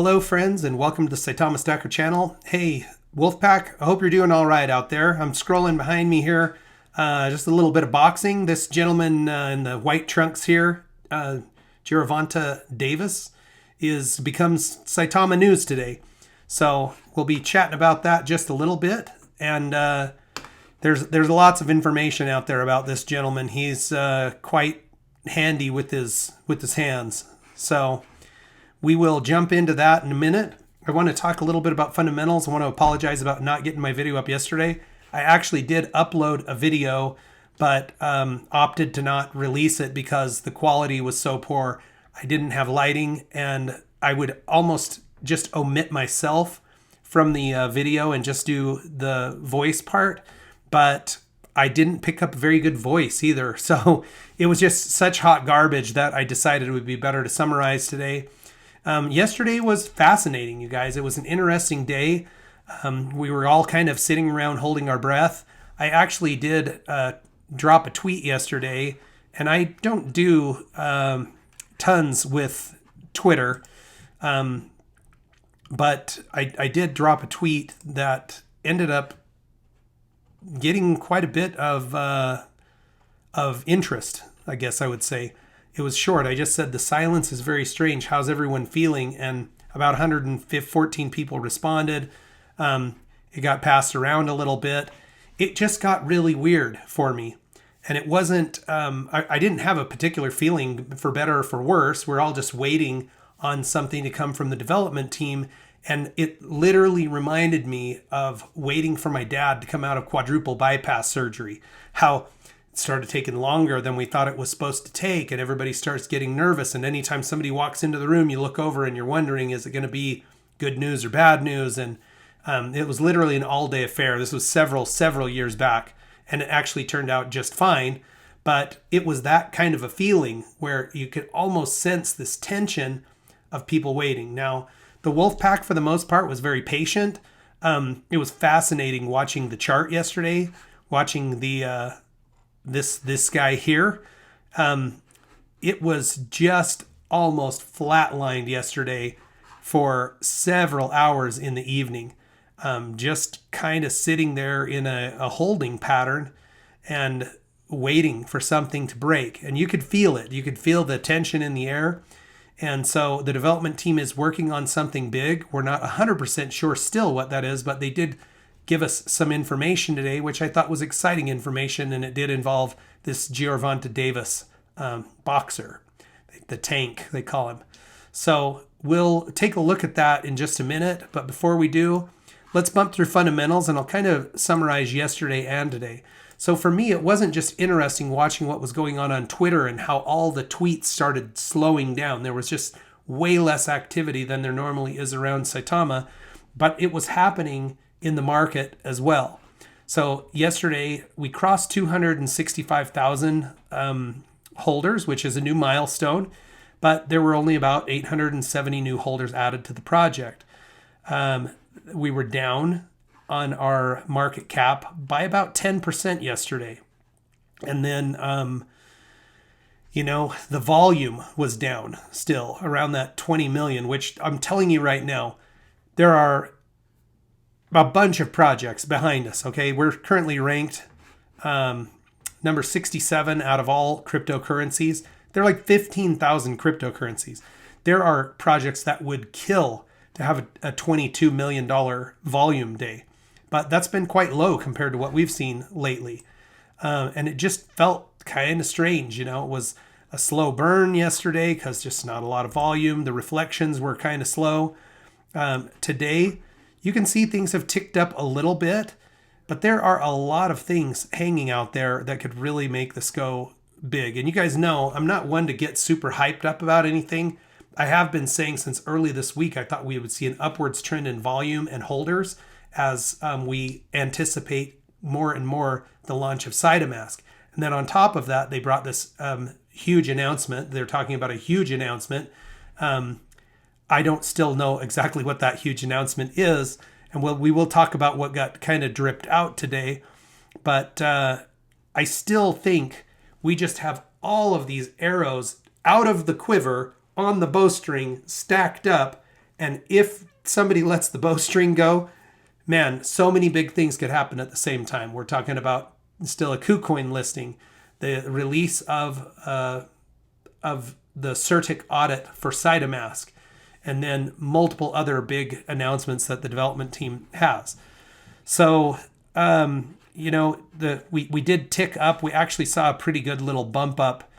Hello friends and welcome to the Saitama Stacker channel. Hey Wolfpack, I hope you're doing all right out there. I'm scrolling behind me here, just a little bit of boxing. This gentleman in the white trunks here, Saitama Devs, becomes Saitama news today. So we'll be chatting about that just a little bit. And there's lots of information out there about this gentleman. He's quite handy with his hands. So we will jump into that in a minute. I want to talk a little bit about fundamentals. I want to apologize about not getting my video up yesterday. I actually did upload a video, but opted to not release it because the quality was so poor. I didn't have lighting, and I would almost just omit myself from the video and just do the voice part. But I didn't pick up a very good voice either. So it was just such hot garbage that I decided it would be better to summarize today. Yesterday was fascinating, you guys. It was an interesting day. We were all kind of sitting around holding our breath. I actually did drop a tweet yesterday, and I don't do tons with Twitter, but I did drop a tweet that ended up getting quite a bit of interest, I guess I would say. It was short. I just said the silence is very strange. How's everyone feeling? And about 114 people responded. It got passed around a little bit. It just got really weird for me. And it wasn't, I didn't have a particular feeling for better or for worse. We're all just waiting on something to come from the development team. And it literally reminded me of waiting for my dad to come out of quadruple bypass surgery. How started taking longer than we thought it was supposed to take, and everybody starts getting nervous, and anytime somebody walks into the room you look over and you're wondering, is it going to be good news or bad news? And it was literally an all-day affair. This was several years back, and it actually turned out just fine. But it was that kind of a feeling where you could almost sense this tension of people waiting. Now the Wolfpack for the most part was very patient. It was fascinating watching the chart yesterday, watching the this guy here. It was just almost flatlined yesterday for several hours in the evening, just kind of sitting there in a holding pattern and waiting for something to break. And you could feel it. You could feel the tension in the air. And so the development team is working on something big. We're not 100% sure still what that is, but they did give us some information today, which I thought was exciting information, and it did involve this Saitama Devs boxer, the tank, they call him. So we'll take a look at that in just a minute, but before we do, let's bump through fundamentals, and I'll kind of summarize yesterday and today. So for me, it wasn't just interesting watching what was going on Twitter and how all the tweets started slowing down. There was just way less activity than there normally is around Saitama, but it was happening in the market as well. So yesterday we crossed 265,000 holders, which is a new milestone, but there were only about 870 new holders added to the project. We were down on our market cap by about 10% yesterday. And then, the volume was down still around that 20 million, which I'm telling you right now, there are a bunch of projects behind us. Okay, we're currently ranked number 67 out of all cryptocurrencies. There are like 15,000 cryptocurrencies. There are projects that would kill to have a $22 million volume day, but that's been quite low compared to what we've seen lately. And it just felt kind of strange. It was a slow burn yesterday because just not a lot of volume. The reflections were kind of slow. Today, you can see things have ticked up a little bit, but there are a lot of things hanging out there that could really make this go big. And you guys know I'm not one to get super hyped up about anything. I have been saying since early this week, I thought we would see an upwards trend in volume and holders as we anticipate more and more the launch of Saitamask. And then on top of that, they brought this huge announcement. They're talking about a huge announcement. I don't still know exactly what that huge announcement is. And we will talk about what got kind of dripped out today. But I still think we just have all of these arrows out of the quiver on the bowstring stacked up And if somebody lets the bowstring go, man, so many big things could happen at the same time. We're talking about still a KuCoin listing, the release of the CertiK audit for Saitamask, and then multiple other big announcements that the development team has. So, we did tick up. We actually saw a pretty good little bump up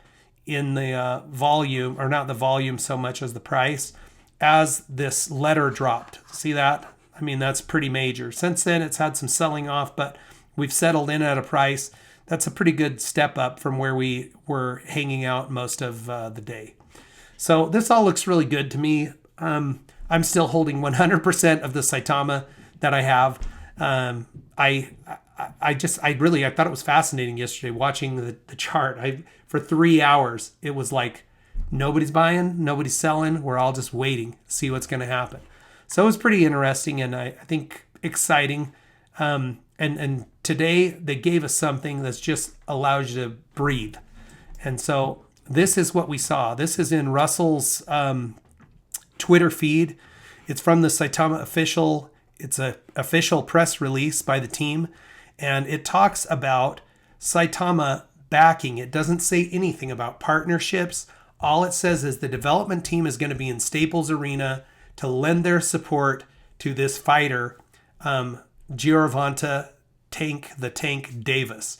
in the volume, or not the volume so much as the price, as this letter dropped. See that? I mean, that's pretty major. Since then, it's had some selling off, but we've settled in at a price. That's a pretty good step up from where we were hanging out most of the day. So this all looks really good to me. I'm still holding 100% of the Saitama that I have. I thought it was fascinating yesterday watching the chart. For 3 hours, it was like nobody's buying, nobody's selling. We're all just waiting to see what's going to happen. So it was pretty interesting and I think exciting. And today they gave us something that's just allows you to breathe. And so this is what we saw. This is in Russell's Twitter feed. It's from the Saitama official. It's an official press release by the team. And it talks about Saitama backing. It doesn't say anything about partnerships. All it says is the development team is going to be in Staples Arena to lend their support to this fighter, Giovanni the Tank Davis.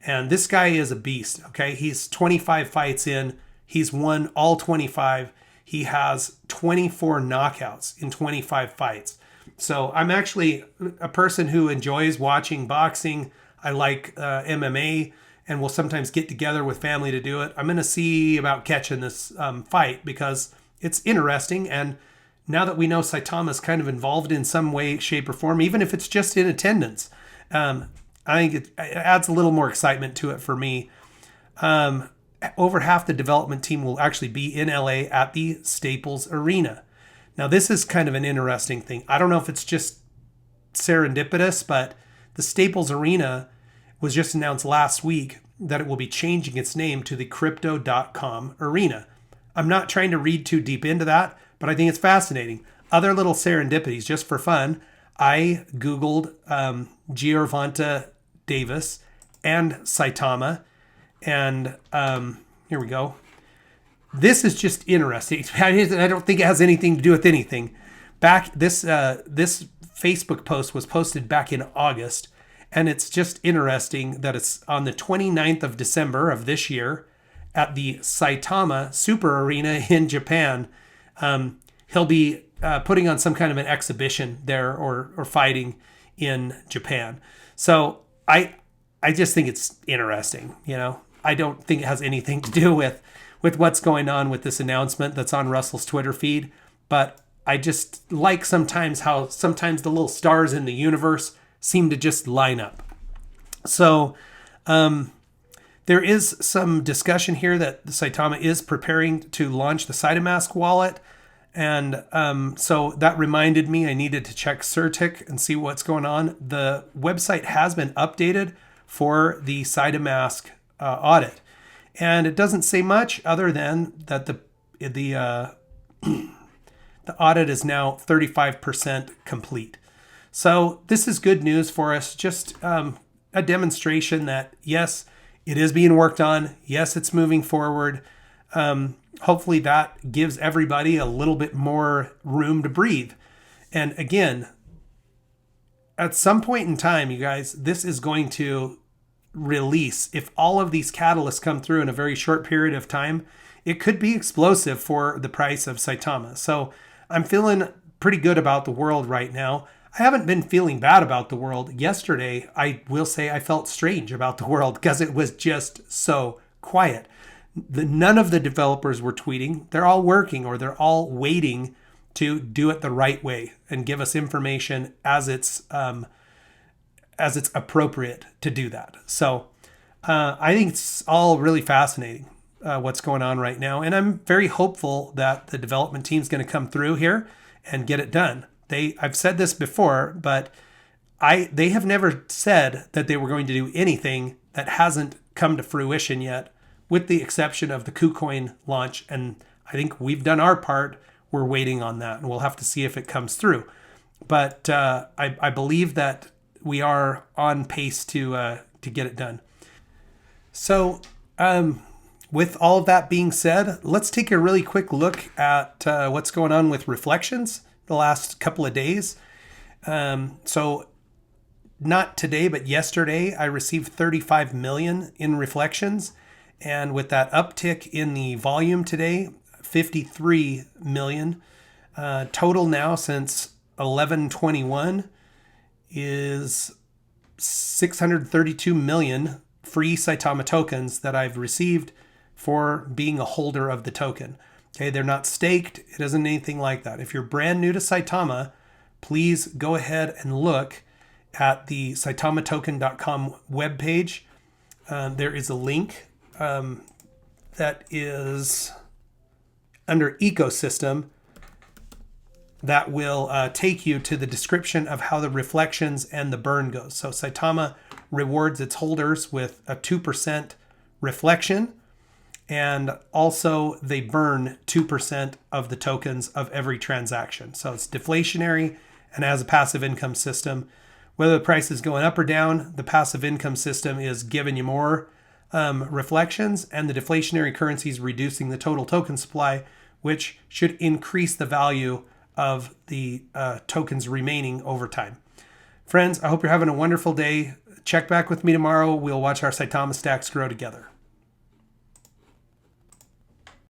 And this guy is a beast, okay? He's 25 fights in. He's won all 25. He has 24 knockouts in 25 fights. So I'm actually a person who enjoys watching boxing. I like MMA, and we'll sometimes get together with family to do it. I'm going to see about catching this fight because it's interesting. And now that we know Saitama is kind of involved in some way, shape, or form, even if it's just in attendance, I think it adds a little more excitement to it for me. Over half the development team will actually be in LA at the Staples Arena. Now, this is kind of an interesting thing. I don't know if it's just serendipitous, but the Staples Arena was just announced last week that it will be changing its name to the Crypto.com Arena. I'm not trying to read too deep into that, but I think it's fascinating. Other little serendipities, just for fun. I Googled Giovanni Davis and Saitama, and here we go. This is just interesting. I don't think it has anything to do with anything. This Facebook post was posted back in August, and it's just interesting that it's on the 29th of December of this year at the Saitama Super Arena in Japan. He'll be putting on some kind of an exhibition there or fighting in Japan. So I just think it's interesting. I don't think it has anything to do with what's going on with this announcement that's on Russell's Twitter feed. But I just like how sometimes the little stars in the universe seem to just line up. So there is some discussion here that Saitama is preparing to launch the Saitamask wallet. And so that reminded me I needed to check CertiK and see what's going on. The website has been updated for the Saitamask audit. And it doesn't say much other than that the audit is now 35% complete. So this is good news for us. Just a demonstration that, yes, it is being worked on. Yes, it's moving forward. Hopefully that gives everybody a little bit more room to breathe. And again, at some point in time, you guys, this is going to release. If all of these catalysts come through in a very short period of time, it could be explosive for the price of Saitama. So I'm feeling pretty good about the world right now. I haven't been feeling bad about the world. Yesterday, I will say I felt strange about the world because it was just so quiet. None of the developers were tweeting. They're all working, or they're all waiting to do it the right way and give us information as it's appropriate to do that. So I think it's all really fascinating what's going on right now. And I'm very hopeful that the development team is going to come through here and get it done. I've said this before, but they have never said that they were going to do anything that hasn't come to fruition yet, with the exception of the KuCoin launch. And I think we've done our part. we're waiting on that, and we'll have to see if it comes through. But I believe that we are on pace to get it done. So with all of that being said, let's take a really quick look at what's going on with reflections the last couple of days. So not today, but yesterday, I received 35 million in reflections. And with that uptick in the volume today, 53 million. Total now since 11/21 is 632 million free Saitama tokens that I've received for being a holder of the token. Okay, they're not staked. It isn't anything like that. If you're brand new to Saitama, please go ahead and look at the SaitamaToken.com webpage. There is a link that is under ecosystem that will take you to the description of how the reflections and the burn goes. So Saitama rewards its holders with a 2% reflection, and also they burn 2% of the tokens of every transaction. So it's deflationary and has a passive income system. Whether the price is going up or down, the passive income system is giving you more reflections, and the deflationary currency is reducing the total token supply, which should increase the value of the tokens remaining over time. Friends, I hope you're having a wonderful day. Check back with me tomorrow. We'll watch our Saitama stacks grow together.